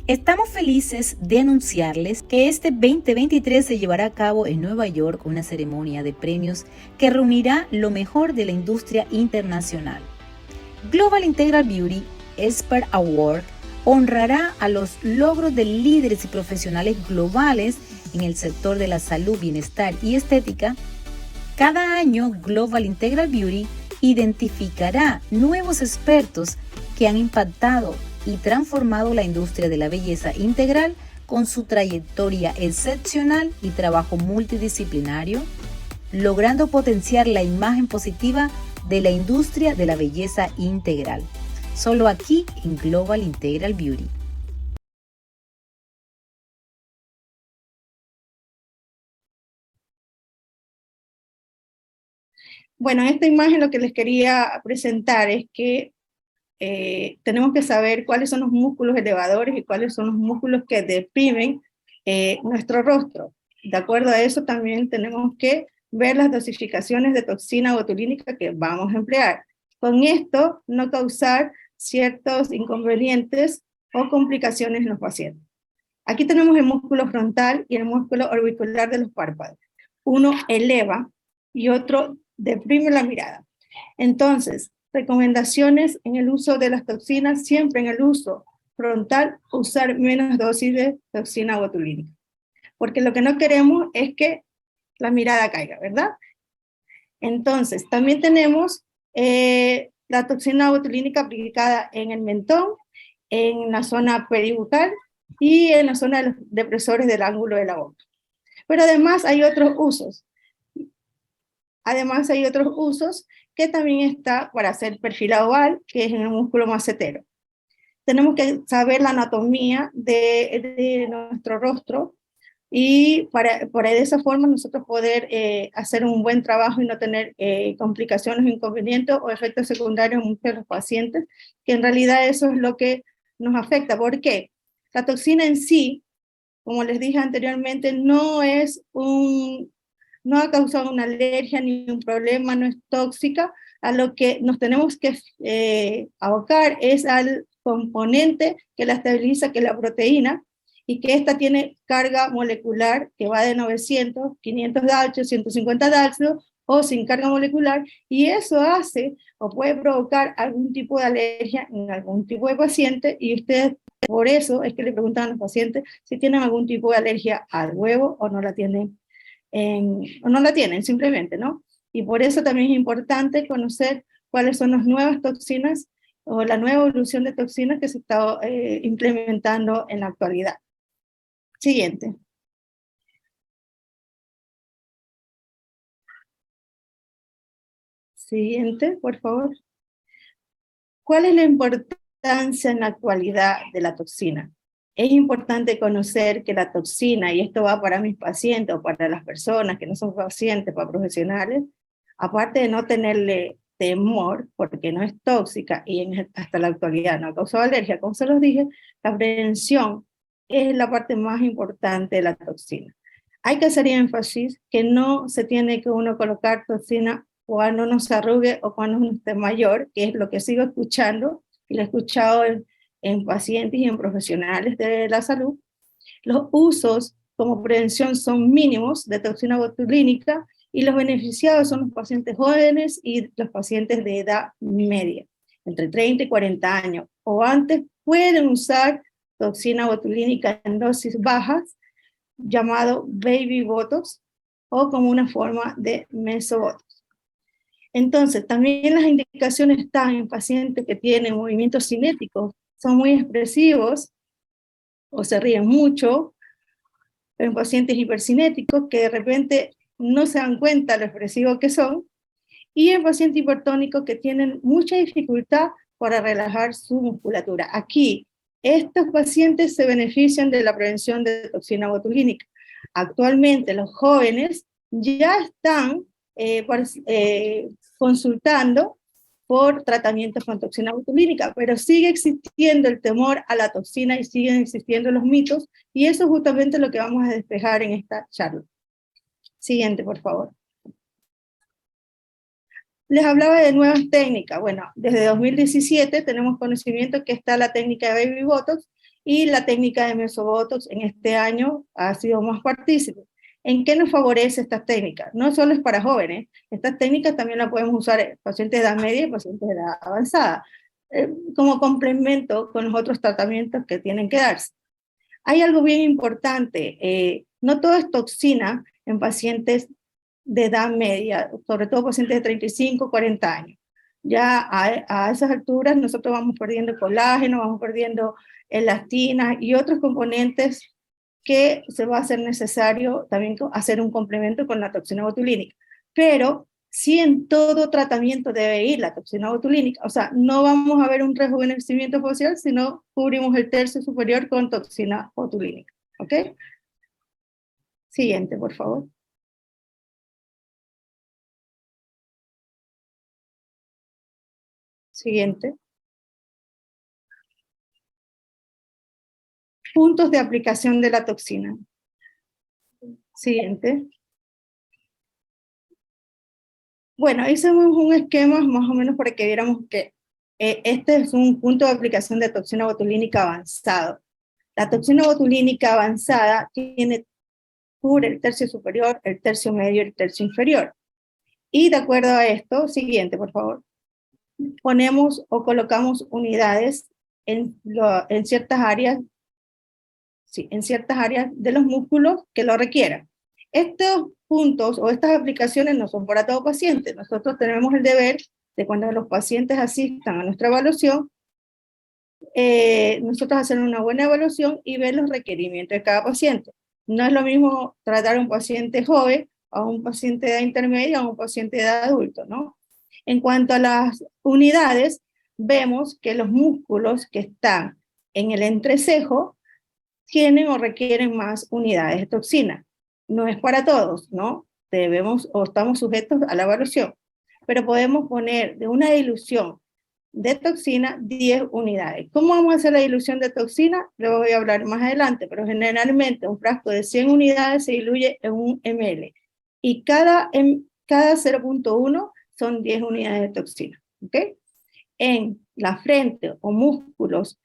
Estamos felices de anunciarles que este 2023 se llevará a cabo en Nueva York una ceremonia de premios que reunirá lo mejor de la industria internacional. Global Integral Beauty Expert Award honrará a los logros de líderes y profesionales globales en el sector de la salud, bienestar y estética. Cada año, Global Integral Beauty identificará nuevos expertos que han impactado y transformado la industria de la belleza integral con su trayectoria excepcional y trabajo multidisciplinario, logrando potenciar la imagen positiva de la industria de la belleza integral. Solo aquí en Global Integral Beauty. Bueno, en esta imagen lo que les quería presentar es que tenemos que saber cuáles son los músculos elevadores y cuáles son los músculos que deprimen nuestro rostro. De acuerdo a eso también tenemos que ver las dosificaciones de toxina botulínica que vamos a emplear. Con esto no causar ciertos inconvenientes o complicaciones en los pacientes. Aquí tenemos el músculo frontal y el músculo orbicular de los párpados. Uno eleva y otro deprime la mirada. Entonces, recomendaciones en el uso de las toxinas, siempre en el uso frontal, usar menos dosis de toxina botulínica. Porque lo que no queremos es que la mirada caiga, ¿verdad? Entonces, también tenemos la toxina botulínica aplicada en el mentón, en la zona peribucal y en la zona de los depresores del ángulo de la boca. Pero además hay otros usos. Además hay otros usos que también está para hacer perfil oval, que es en el músculo macetero. Tenemos que saber la anatomía de nuestro rostro y para de esa forma nosotros poder hacer un buen trabajo y no tener complicaciones, inconvenientes o efectos secundarios en muchos de los pacientes, que en realidad eso es lo que nos afecta. ¿Por qué? La toxina en sí, como les dije anteriormente, no ha causado una alergia ni un problema, no es tóxica. A lo que nos tenemos que abocar es al componente que la estabiliza, que es la proteína, y que esta tiene carga molecular que va de 900, 500 Daltos, 150 Daltos, o sin carga molecular, y eso hace o puede provocar algún tipo de alergia en algún tipo de paciente, y ustedes por eso es que le preguntan a los pacientes si tienen algún tipo de alergia al huevo o no la tienen, o no la tienen simplemente, ¿no? Y por eso también es importante conocer cuáles son las nuevas toxinas o la nueva evolución de toxinas que se está implementando en la actualidad. Siguiente. Siguiente, por favor. ¿Cuál es la importancia en la actualidad de la toxina? Es importante conocer que la toxina, y esto va para mis pacientes o para las personas que no son pacientes, para profesionales, aparte de no tenerle temor, porque no es tóxica y hasta la actualidad no ha causado alergia, como se los dije, la prevención es la parte más importante de la toxina. Hay que hacer énfasis que no se tiene que uno colocar toxina cuando uno se arrugue o cuando uno esté mayor, que es lo que sigo escuchando, y lo he escuchado en pacientes y en profesionales de la salud. Los usos como prevención son mínimos de toxina botulínica y los beneficiados son los pacientes jóvenes y los pacientes de edad media, entre 30 y 40 años o antes, pueden usar toxina botulínica en dosis bajas, llamado baby botox, o como una forma de mesobotox. Entonces, también las indicaciones están en pacientes que tienen movimientos cinéticos, son muy expresivos o se ríen mucho, en pacientes hipercinéticos que de repente no se dan cuenta lo expresivos que son, y en pacientes hipertónicos que tienen mucha dificultad para relajar su musculatura. Aquí, estos pacientes se benefician de la prevención de toxina botulínica. Actualmente los jóvenes ya están consultando por tratamientos con toxina botulínica, pero sigue existiendo el temor a la toxina y siguen existiendo los mitos, y eso es justamente lo que vamos a despejar en esta charla. Siguiente, por favor. Les hablaba de nuevas técnicas. Bueno, desde 2017 tenemos conocimiento que está la técnica de Baby Botox, y la técnica de mesobotox en este año ha sido más partícipe. ¿En qué nos favorece esta técnica? No solo es para jóvenes, estas técnicas también las podemos usar en pacientes de edad media y pacientes de edad avanzada, como complemento con los otros tratamientos que tienen que darse. Hay algo bien importante, no todo es toxina en pacientes de edad media, sobre todo pacientes de 35, 40 años. Ya a esas alturas nosotros vamos perdiendo colágeno, vamos perdiendo elastina y otros componentes que se va a hacer necesario también hacer un complemento con la toxina botulínica. Pero sí en todo tratamiento debe ir la toxina botulínica. O sea, no vamos a ver un rejuvenecimiento facial si no cubrimos el tercio superior con toxina botulínica. ¿Ok? Siguiente, por favor. Siguiente. Puntos de aplicación de la toxina. Siguiente. Bueno, hicimos un esquema más o menos para que viéramos que este es un punto de aplicación de toxina botulínica avanzado. La toxina botulínica avanzada cubre el tercio superior, el tercio medio y el tercio inferior. Y de acuerdo a esto, siguiente, por favor, ponemos o colocamos unidades en ciertas áreas, sí, en ciertas áreas de los músculos que lo requieran. Estos puntos o estas aplicaciones no son para todo paciente. Nosotros tenemos el deber de cuando los pacientes asistan a nuestra evaluación, nosotros hacer una buena evaluación y ver los requerimientos de cada paciente. No es lo mismo tratar a un paciente joven, a un paciente de edad intermedia, a un paciente de edad adulto, ¿no? En cuanto a las unidades, vemos que los músculos que están en el entrecejo tienen o requieren más unidades de toxina. No es para todos, ¿no? Debemos o estamos sujetos a la evaluación, pero podemos poner de una dilución de toxina 10 unidades. ¿Cómo vamos a hacer la dilución de toxina? Lo voy a hablar más adelante, pero generalmente un frasco de 100 unidades se diluye en 1 ml y cada 0.1 son 10 unidades de toxina. ¿Ok? En la frente o músculos,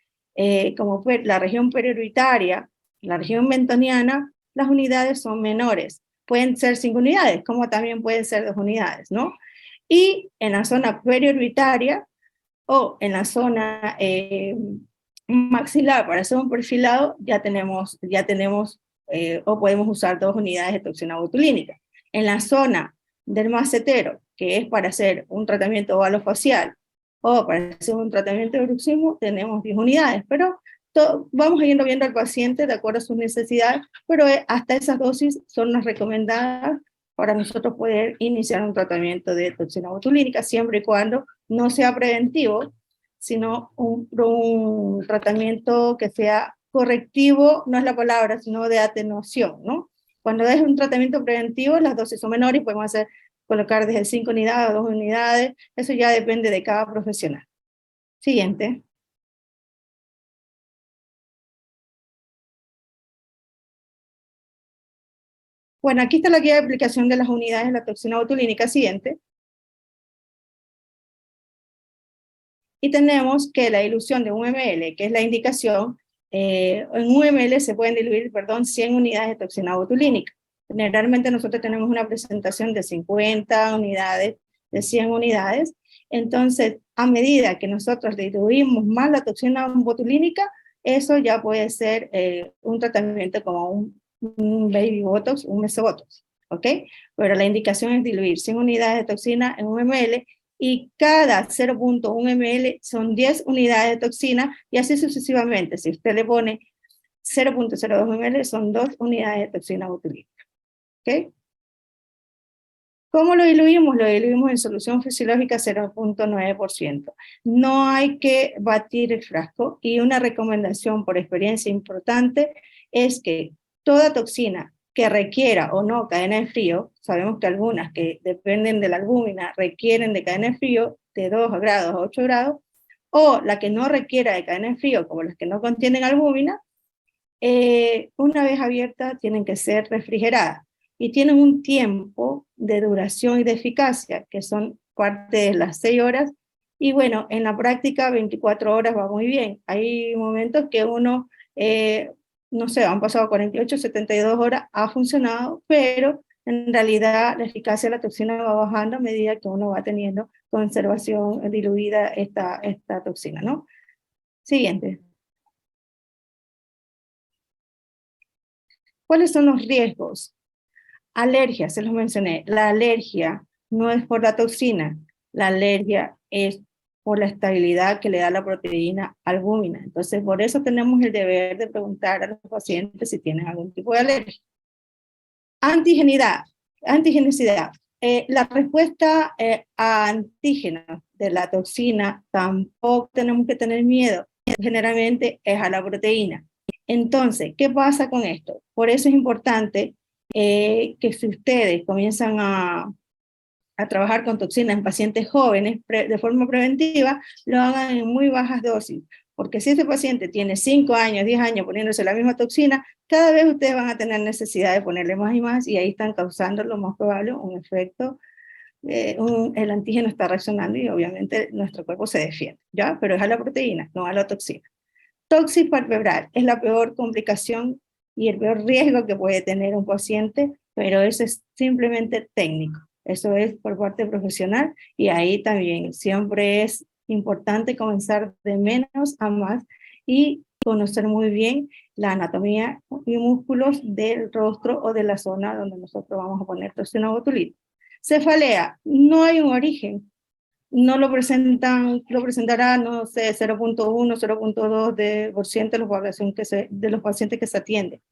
como fue la región periorbitaria, la región mentoniana, las unidades son menores. Pueden ser 5 unidades, como también pueden ser 2 unidades, ¿no? Y en la zona periorbitaria, o en la zona maxilar para hacer un perfilado, ya tenemos o podemos usar 2 unidades de toxina botulínica. En la zona del macetero, que es para hacer un tratamiento ovalofacial o para hacer un tratamiento de bruxismo, tenemos 10 unidades, pero vamos yendo viendo al paciente de acuerdo a sus necesidades, pero hasta esas dosis son las recomendadas para nosotros poder iniciar un tratamiento de toxina botulínica, siempre y cuando no sea preventivo, sino un tratamiento que sea correctivo, no es la palabra, sino de atenuación, ¿no? Cuando es un tratamiento preventivo, las dosis son menores y podemos colocar desde 5 unidades a 2 unidades, eso ya depende de cada profesional. Siguiente. Bueno, aquí está la guía de aplicación de las unidades de la toxina botulínica. Siguiente. Y tenemos que la dilución de 1 ml, que es la indicación, en 1 ml se pueden diluir, 100 unidades de toxina botulínica. Generalmente nosotros tenemos una presentación de 50 unidades, de 100 unidades. Entonces, a medida que nosotros diluimos más la toxina botulínica, eso ya puede ser un tratamiento como un baby botox, un mesobotox, ¿ok? Pero la indicación es diluir 100 unidades de toxina en 1 ml y cada 0.1 ml son 10 unidades de toxina y así sucesivamente. Si usted le pone 0.02 ml son 2 unidades de toxina botulínica. ¿Ok? ¿Cómo lo diluimos? Lo diluimos en solución fisiológica 0.9%. No hay que batir el frasco y una recomendación por experiencia importante es que toda toxina que requiera o no cadena de frío, sabemos que algunas que dependen de la albúmina requieren de cadena de frío de 2 grados a 8 grados, o la que no requiera de cadena de frío, como las que no contienen albúmina, una vez abiertas tienen que ser refrigeradas y tienen un tiempo de duración y de eficacia, que son parte de las 6 horas, y bueno, en la práctica 24 horas va muy bien. Hay momentos que uno no sé, han pasado 48, 72 horas, ha funcionado, pero en realidad la eficacia de la toxina va bajando a medida que uno va teniendo conservación diluida esta toxina, ¿no? Siguiente. ¿Cuáles son los riesgos? Alergia, se los mencioné. La alergia no es por la toxina, la alergia es por la estabilidad que le da la proteína albúmina. Entonces, por eso tenemos el deber de preguntar a los pacientes si tienen algún tipo de alergia. Antigenicidad. La respuesta a antígenos de la toxina tampoco tenemos que tener miedo. Generalmente es a la proteína. Entonces, ¿qué pasa con esto? Por eso es importante que si ustedes comienzan a trabajar con toxinas en pacientes jóvenes de forma preventiva, lo hagan en muy bajas dosis. Porque si ese paciente tiene 5 años, 10 años poniéndose la misma toxina, cada vez ustedes van a tener necesidad de ponerle más y más, y ahí están causando lo más probable un efecto, el antígeno está reaccionando y obviamente nuestro cuerpo se defiende, ¿ya? Pero es a la proteína, no a la toxina. Tóxico palpebral es la peor complicación y el peor riesgo que puede tener un paciente, pero eso es simplemente técnico. Eso es por parte profesional y ahí también siempre es importante comenzar de menos a más y conocer muy bien la anatomía y músculos del rostro o de la zona donde nosotros vamos a poner toxina botulina. Cefalea, no hay un origen, no lo presentan, lo presentará, no sé, 0.1, 0.2% de la población de los pacientes que se atienden,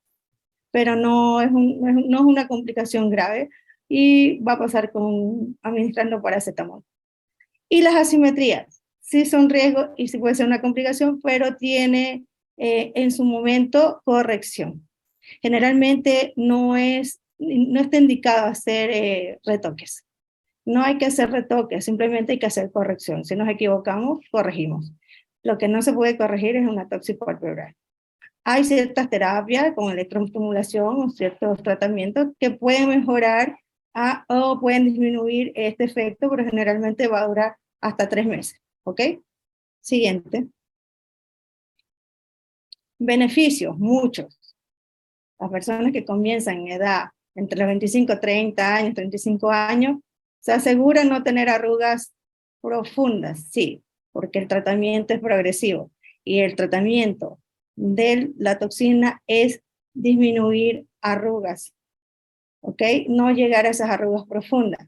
pero no es una complicación grave y va a pasar con administrando paracetamol. Y las asimetrías, sí son riesgos y sí puede ser una complicación, pero tiene en su momento corrección. Generalmente no está indicado hacer retoques. No hay que hacer retoques, simplemente hay que hacer corrección. Si nos equivocamos, corregimos. Lo que no se puede corregir es una toxopalpebral. Hay ciertas terapias con electroestimulación o ciertos tratamientos que pueden mejorar o pueden disminuir este efecto, pero generalmente va a durar hasta 3 meses. ¿Ok? Siguiente. Beneficios, muchos. Las personas que comienzan en edad entre los 25, 30 años, 35 años, se aseguran no tener arrugas profundas, sí, porque el tratamiento es progresivo y el tratamiento de la toxina es disminuir arrugas, ¿ok? No llegar a esas arrugas profundas.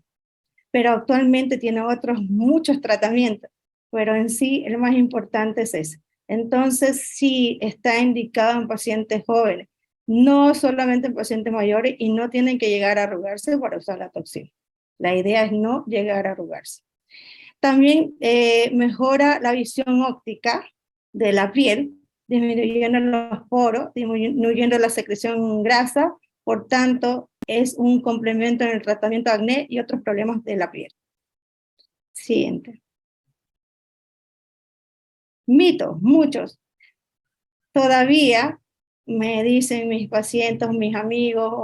Pero actualmente tiene otros muchos tratamientos, pero en sí el más importante es ese. Entonces, sí está indicado en pacientes jóvenes, no solamente en pacientes mayores, y no tienen que llegar a arrugarse para usar la toxina. La idea es no llegar a arrugarse. También mejora la visión óptica de la piel, disminuyendo los poros, disminuyendo la secreción grasa, por tanto, es un complemento en el tratamiento de acné y otros problemas de la piel. Siguiente. Mitos, muchos. Todavía me dicen mis pacientes, mis amigos,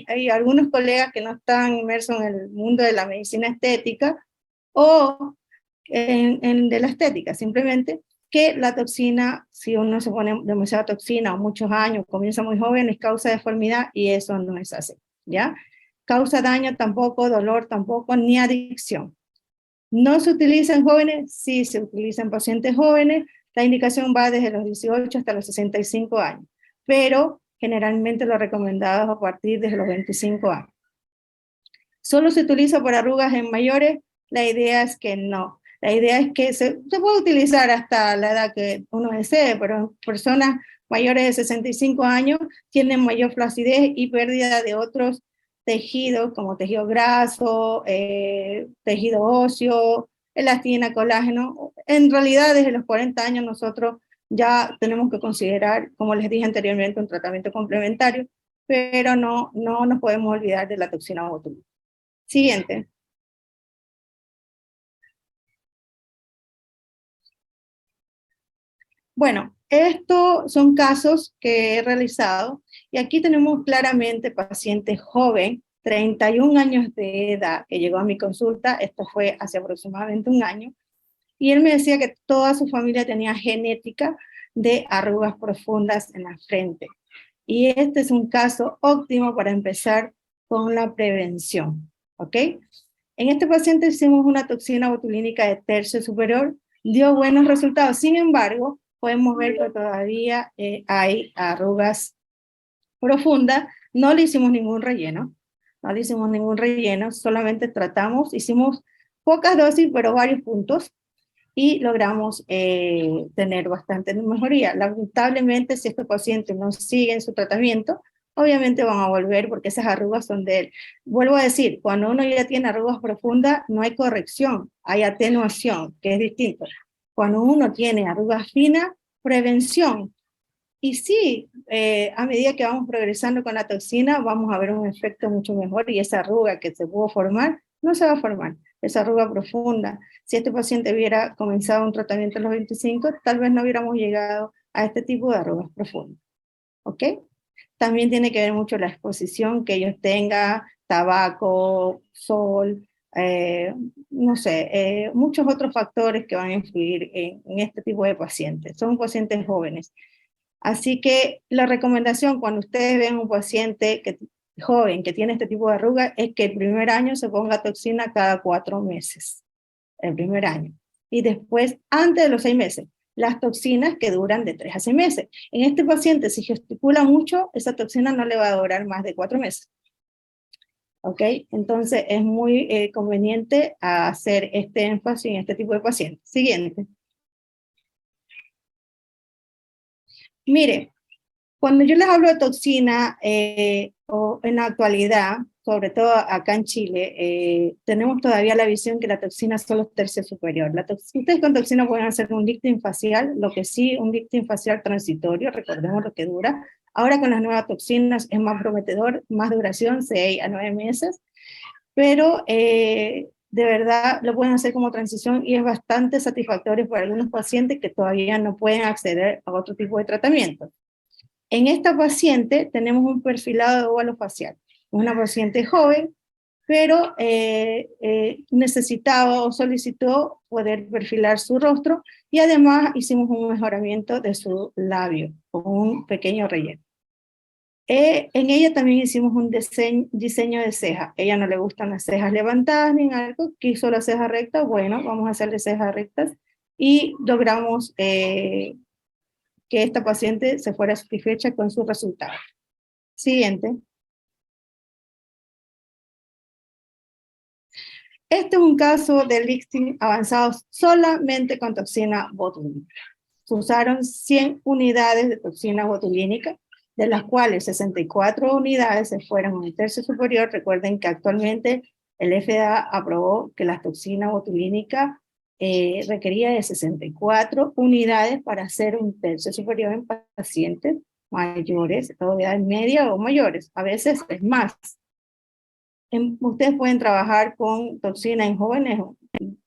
hay algunos colegas que no están inmersos en el mundo de la medicina estética o de la estética, simplemente que la toxina, si uno se pone demasiada toxina o muchos años, comienza muy joven, es causa deformidad y eso no es así, ¿ya? Causa daño tampoco, dolor tampoco, ni adicción. ¿No se utiliza en jóvenes? Sí, se utiliza en pacientes jóvenes. La indicación va desde los 18 hasta los 65 años, pero generalmente lo recomendado es a partir de los 25 años. ¿Solo se utiliza por arrugas en mayores? La idea es que no. La idea es que se puede utilizar hasta la edad que uno desee, pero personas mayores de 65 años tienen mayor flacidez y pérdida de otros tejidos como tejido graso, tejido óseo, elastina, colágeno. En realidad, desde los 40 años nosotros ya tenemos que considerar, como les dije anteriormente, un tratamiento complementario, pero no nos podemos olvidar de la toxina botulina. Siguiente. Bueno, estos son casos que he realizado y aquí tenemos claramente paciente joven, 31 años de edad, que llegó a mi consulta, esto fue hace aproximadamente un año, y él me decía que toda su familia tenía genética de arrugas profundas en la frente. Y este es un caso óptimo para empezar con la prevención, ¿ok? En este paciente hicimos una toxina botulínica de tercio superior, dio buenos resultados. Sin embargo, podemos ver que todavía hay arrugas profundas. No le hicimos ningún relleno, solamente tratamos, hicimos pocas dosis, pero varios puntos, y logramos tener bastante mejoría. Lamentablemente, si estos pacientes no siguen su tratamiento, obviamente van a volver porque esas arrugas son de él. Vuelvo a decir, cuando uno ya tiene arrugas profundas, no hay corrección, hay atenuación, que es distinto. Cuando uno tiene arrugas finas, prevención. Y sí, a medida que vamos progresando con la toxina, vamos a ver un efecto mucho mejor y esa arruga que se pudo formar, no se va a formar, esa arruga profunda. Si este paciente hubiera comenzado un tratamiento a los 25, tal vez no hubiéramos llegado a este tipo de arrugas profundas. ¿Ok? También tiene que ver mucho la exposición que ellos tengan, tabaco, sol, no sé, muchos otros factores que van a influir en este tipo de pacientes. Son pacientes jóvenes. Así que la recomendación cuando ustedes ven un paciente joven que tiene este tipo de arruga es que el primer año se ponga toxina cada 4 meses, el primer año. Y después, antes de los 6 meses, las toxinas que duran de 3 a 6 meses. En este paciente, si gesticula mucho, esa toxina no le va a durar más de 4 meses. ¿Ok? Entonces es muy conveniente hacer este énfasis en este tipo de pacientes. Siguiente. Mire, cuando yo les hablo de toxina, o en la actualidad, sobre todo acá en Chile, tenemos todavía la visión que la toxina solo es tercio superior. Ustedes con toxina pueden hacer un lifting facial, lo que sí, un lifting facial transitorio, recordemos lo que dura. Ahora con las nuevas toxinas es más prometedor, más duración, 6 a 9 meses, pero de verdad lo pueden hacer como transición y es bastante satisfactorio para algunos pacientes que todavía no pueden acceder a otro tipo de tratamiento. En esta paciente tenemos un perfilado de óvalo facial. Una paciente joven, pero necesitaba o solicitó poder perfilar su rostro y además hicimos un mejoramiento de su labio con un pequeño relleno. En ella también hicimos un diseño de ceja. Ella no le gustan las cejas levantadas ni algo, quiso las cejas rectas, bueno, vamos a hacerle cejas rectas y logramos que esta paciente se fuera satisfecha con sus resultados. Siguiente. Este es un caso de lifting avanzado solamente con toxina botulínica. Se usaron 100 unidades de toxina botulínica, de las cuales 64 unidades se fueron en el tercio superior. Recuerden que actualmente el FDA aprobó que la toxina botulínica requería de 64 unidades para hacer un tercio superior en pacientes mayores, o de edad media o mayores. A veces es más. Ustedes pueden trabajar con toxina en jóvenes,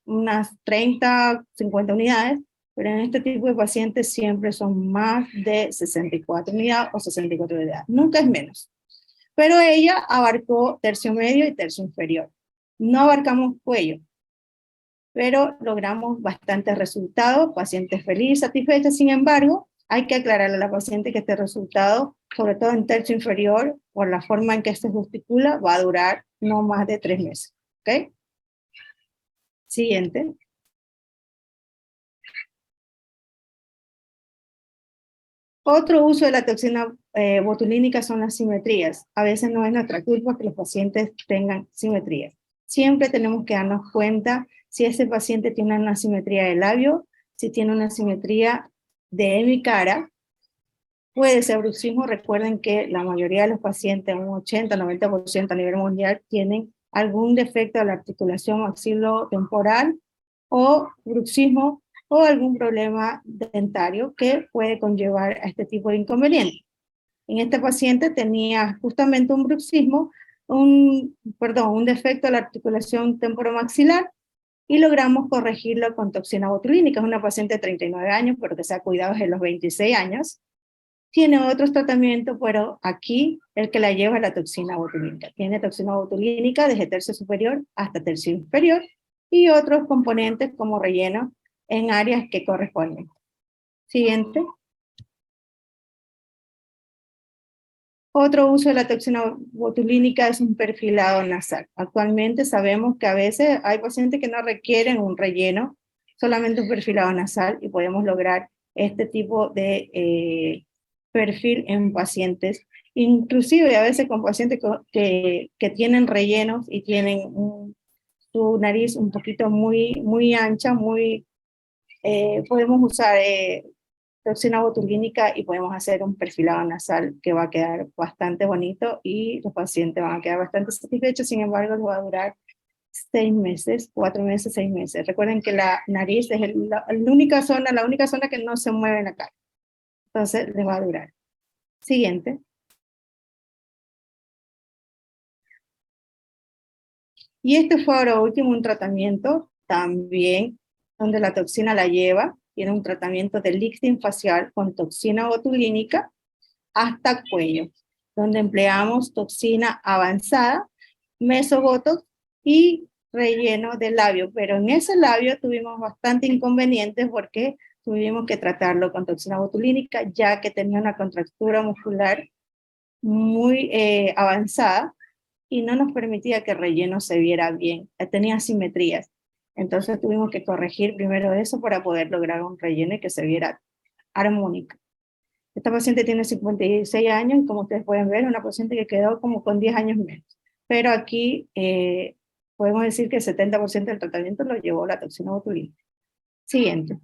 unas 30, 50 unidades, pero en este tipo de pacientes siempre son más de 64 unidades o 64 unidades. Nunca es menos. Pero ella abarcó tercio medio y tercio inferior. No abarcamos cuello, pero logramos bastantes resultados, pacientes felices, satisfechos. Sin embargo, hay que aclararle a la paciente que este resultado, sobre todo en tercio inferior, por la forma en que se gesticula, va a durar no más de 3 meses. ¿Ok? Siguiente. Otro uso de la toxina botulínica son las simetrías. A veces no es nuestra culpa que los pacientes tengan simetrías. Siempre tenemos que darnos cuenta si ese paciente tiene una simetría de labio, si tiene una simetría de mi cara. Puede ser bruxismo. Recuerden que la mayoría de los pacientes, un 80-90% a nivel mundial, tienen algún defecto de la articulación maxilotemporal o bruxismo o algún problema dentario que puede conllevar a este tipo de inconveniente. En este paciente tenía justamente un bruxismo, un defecto de la articulación temporomaxilar y logramos corregirlo con toxina botulínica. Es una paciente de 39 años, pero que se ha cuidado desde los 26 años. Tiene otros tratamientos, pero aquí el que la lleva es la toxina botulínica. Tiene toxina botulínica desde tercio superior hasta tercio inferior y otros componentes como relleno en áreas que corresponden. Siguiente. Otro uso de la toxina botulínica es un perfilado nasal. Actualmente sabemos que a veces hay pacientes que no requieren un relleno, solamente un perfilado nasal, y podemos lograr este tipo de perfil en pacientes, inclusive a veces con pacientes que tienen rellenos y tienen su nariz un poquito muy ancha, podemos usar toxina botulínica y podemos hacer un perfilado nasal que va a quedar bastante bonito y los pacientes van a quedar bastante satisfechos. Sin embargo, les va a durar 6 meses, 4 meses, 6 meses. Recuerden que la nariz es la única zona que no se mueve en la cara. Entonces, les va a durar. Siguiente. Y este fue ahora último un tratamiento también donde la toxina la lleva. Tiene un tratamiento de lifting facial con toxina botulínica hasta cuello, donde empleamos toxina avanzada, mesobotox y relleno de labio. Pero en ese labio tuvimos bastante inconvenientes porque tuvimos que tratarlo con toxina botulínica, ya que tenía una contractura muscular muy avanzada y no nos permitía que el relleno se viera bien, tenía asimetrías. Entonces tuvimos que corregir primero eso para poder lograr un relleno y que se viera armónico. Esta paciente tiene 56 años y como ustedes pueden ver, una paciente que quedó como con 10 años menos. Pero aquí podemos decir que el 70% del tratamiento lo llevó la toxina botulínica. Siguiente.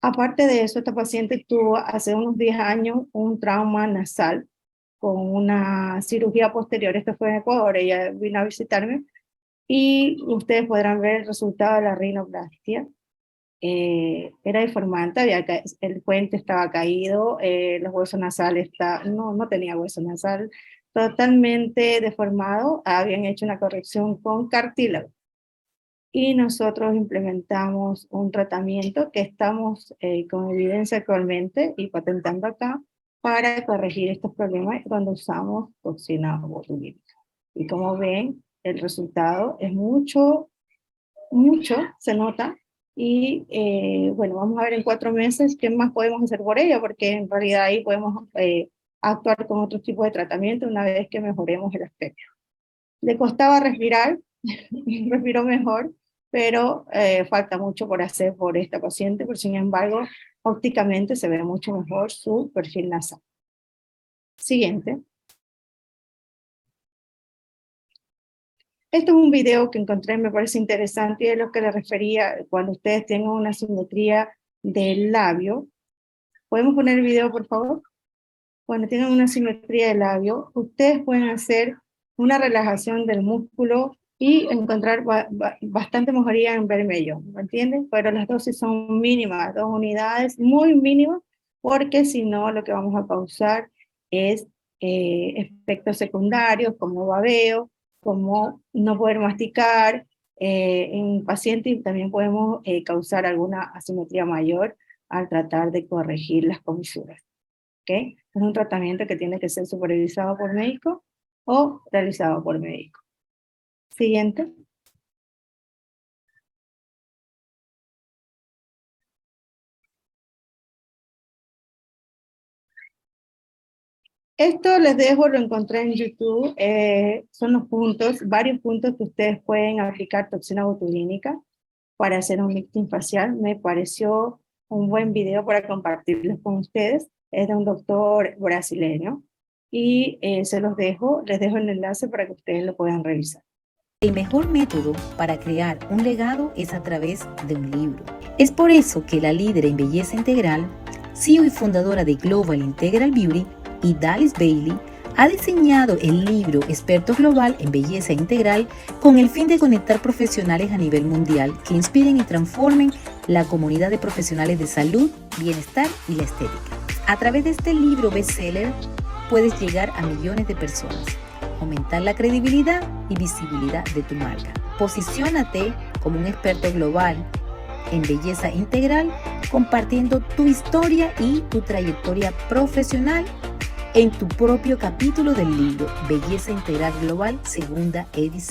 Aparte de eso, esta paciente tuvo hace unos 10 años un trauma nasal con una cirugía posterior. Esto fue en Ecuador, ella vino a visitarme y ustedes podrán ver el resultado de la rinoplastia. Era deformante, el puente estaba caído, los huesos nasales, no tenía hueso nasal, totalmente deformado. Habían hecho una corrección con cartílago. Y nosotros implementamos un tratamiento que estamos con evidencia actualmente y patentando acá para corregir estos problemas cuando usamos toxina botulínica. Y como ven, el resultado es mucho, se nota. Y bueno, vamos a ver en 4 meses qué más podemos hacer por ella, porque en realidad ahí podemos actuar con otro tipo de tratamiento una vez que mejoremos el aspecto. Le costaba respirar, respiró mejor, pero falta mucho por hacer por esta paciente, pero sin embargo, ópticamente se ve mucho mejor su perfil nasal. Siguiente. Este es un video que encontré, me parece interesante, y es lo que le refería cuando ustedes tengan una simetría del labio. ¿Podemos poner el video, por favor? Cuando tengan una simetría del labio, ustedes pueden hacer una relajación del músculo y encontrar bastante mejoría en vermelho, ¿me entienden? Pero las dosis son mínimas, 2 unidades, muy mínimas, porque si no lo que vamos a causar es efectos secundarios como babeo, como no poder masticar, en pacientes también podemos causar alguna asimetría mayor al tratar de corregir las comisuras. ¿Okay? Es un tratamiento que tiene que ser supervisado por médico o realizado por médico. Siguiente. Esto les dejo, lo encontré en YouTube, son los puntos, varios puntos que ustedes pueden aplicar toxina botulínica para hacer un lifting facial. Me pareció un buen video para compartirles con ustedes. Es de un doctor brasileño y se los dejo, les dejo el enlace para que ustedes lo puedan revisar. El mejor método para crear un legado es a través de un libro. Es por eso que la líder en belleza integral, CEO y fundadora de Global Integral Beauty, y Dallas Bailey, ha diseñado el libro Experto Global en Belleza Integral con el fin de conectar profesionales a nivel mundial que inspiren y transformen la comunidad de profesionales de salud, bienestar y la estética. A través de este libro bestseller puedes llegar a millones de personas, aumentar la credibilidad y visibilidad de tu marca. Posiciónate como un experto global en belleza integral, compartiendo tu historia y tu trayectoria profesional en tu propio capítulo del libro Belleza Integral Global, segunda edición.